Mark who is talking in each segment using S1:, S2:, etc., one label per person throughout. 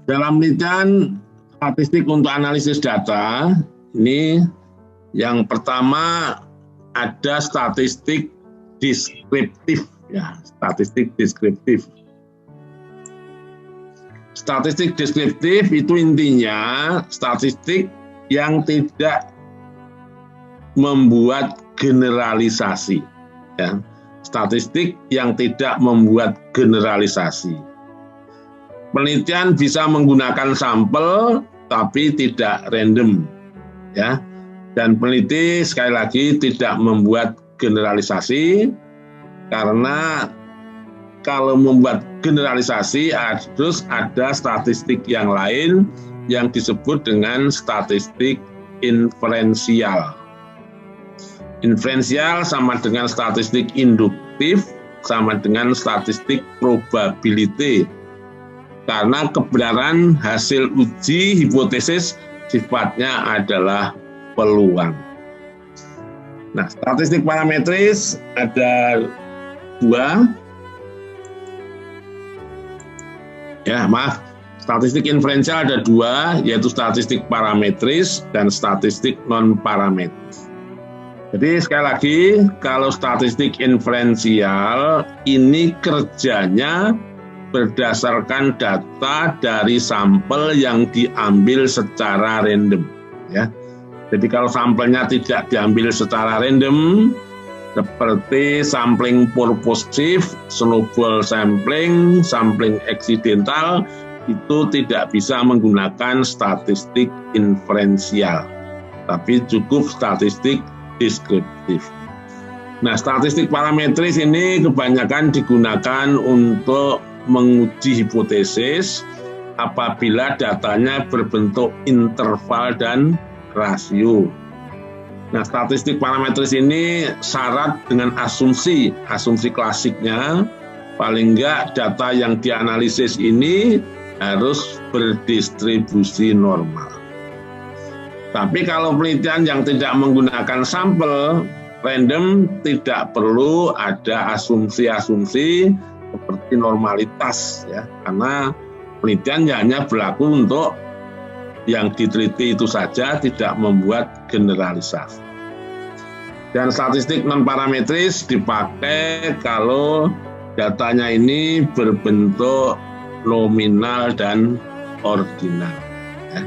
S1: Dalam penelitian statistik untuk analisis data, ini yang pertama ada statistik deskriptif, ya, statistik deskriptif. Statistik deskriptif itu intinya statistik yang tidak membuat generalisasi, ya. Statistik yang tidak membuat generalisasi. Penelitian bisa menggunakan sampel tapi tidak random, ya. Dan peneliti sekali lagi tidak membuat generalisasi, karena kalau membuat generalisasi harus ada statistik yang lain yang disebut dengan statistik inferensial. Inferensial sama dengan statistik induktif, sama dengan statistik probability. Karena kebenaran hasil uji hipotesis sifatnya adalah peluang. Nah, statistik parametris ada dua. Ya, maaf. Statistik inferensial ada dua, yaitu statistik parametris dan statistik non-parametris. Jadi sekali lagi, kalau statistik inferensial ini kerjanya berdasarkan data dari sampel yang diambil secara random, ya. Jadi kalau sampelnya tidak diambil secara random, seperti sampling purposive, snowball sampling, sampling eksidental, itu tidak bisa menggunakan statistik inferensial, tapi cukup statistik deskriptif. Nah, statistik parametris ini kebanyakan digunakan untuk menguji hipotesis apabila datanya berbentuk interval dan rasio. Nah, statistik parametris ini syarat dengan asumsi klasiknya, paling enggak data yang dianalisis ini harus berdistribusi normal. Tapi kalau penelitian yang tidak menggunakan sampel random, tidak perlu ada asumsi-asumsi seperti normalitas, ya, karena penelitian hanya berlaku untuk yang diteliti itu saja, tidak membuat generalisasi. Dan statistik non-parametris dipakai kalau datanya ini berbentuk nominal dan ordinal, ya.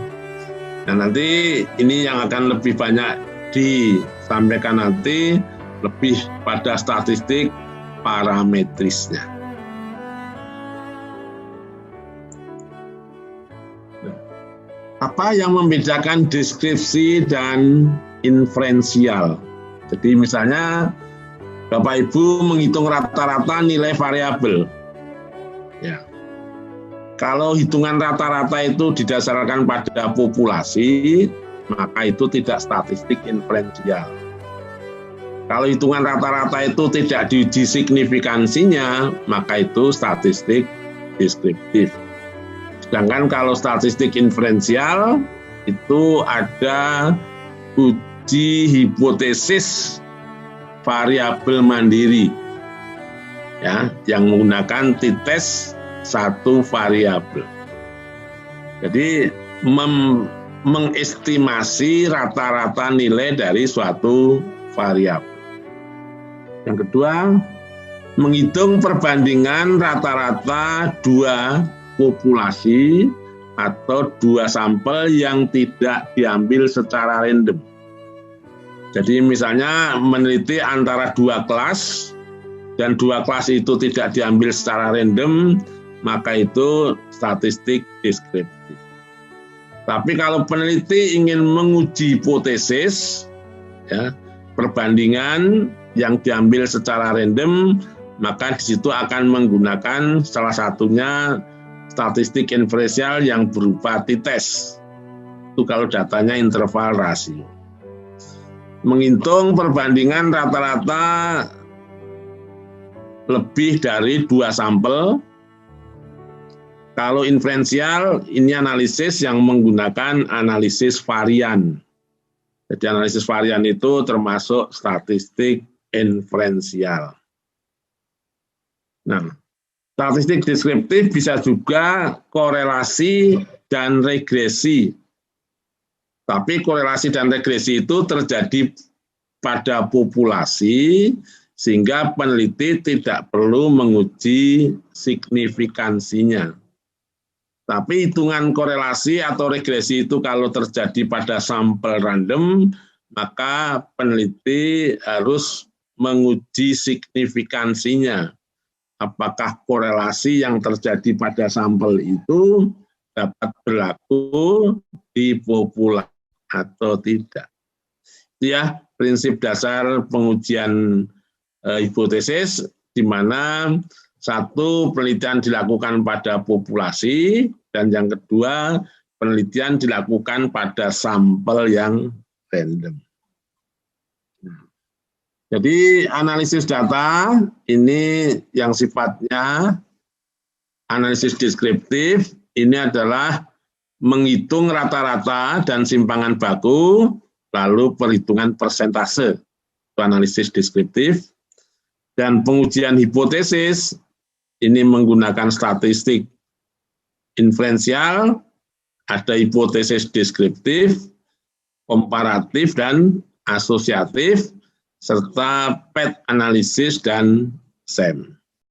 S1: Nah, nanti ini yang akan lebih banyak disampaikan nanti, lebih pada statistik parametrisnya. Apa yang membedakan deskripsi dan inferensial? Jadi misalnya Bapak Ibu menghitung rata-rata nilai variabel, ya. Kalau hitungan rata-rata itu didasarkan pada populasi, maka itu tidak statistik inferensial. Kalau hitungan rata-rata itu tidak diuji signifikansinya, maka itu statistik deskriptif. Sedangkan kalau statistik inferensial itu ada uji hipotesis variabel mandiri, ya, yang menggunakan t-test satu variabel. Jadi mengestimasi rata-rata nilai dari suatu variabel. Yang kedua, menghitung perbandingan rata-rata dua populasi atau dua sampel yang tidak diambil secara random. Jadi misalnya meneliti antara dua kelas dan dua kelas itu tidak diambil secara random, maka itu statistik deskriptif. Tapi kalau peneliti ingin menguji hipotesis, ya, perbandingan yang diambil secara random, maka di situ akan menggunakan salah satunya statistik inferensial yang berupa t-test. Itu kalau datanya interval rasio. Menghitung perbandingan rata-rata lebih dari dua sampel. Kalau inferensial, ini analisis yang menggunakan analisis varian. Jadi analisis varian itu termasuk statistik inferensial. Nah, statistik deskriptif bisa juga korelasi dan regresi. Tapi korelasi dan regresi itu terjadi pada populasi, sehingga peneliti tidak perlu menguji signifikansinya. Tapi hitungan korelasi atau regresi itu kalau terjadi pada sampel random, maka peneliti harus menguji signifikansinya. Apakah korelasi yang terjadi pada sampel itu dapat berlaku di populasi atau tidak. Ya, prinsip dasar pengujian hipotesis, di mana satu, penelitian dilakukan pada populasi, dan yang kedua, penelitian dilakukan pada sampel yang random. Jadi analisis data ini yang sifatnya analisis deskriptif, ini adalah menghitung rata-rata dan simpangan baku, lalu perhitungan persentase, itu analisis deskriptif. Dan pengujian hipotesis, ini menggunakan statistik inferensial, ada hipotesis deskriptif, komparatif, dan asosiatif, serta PET analisis dan SEM.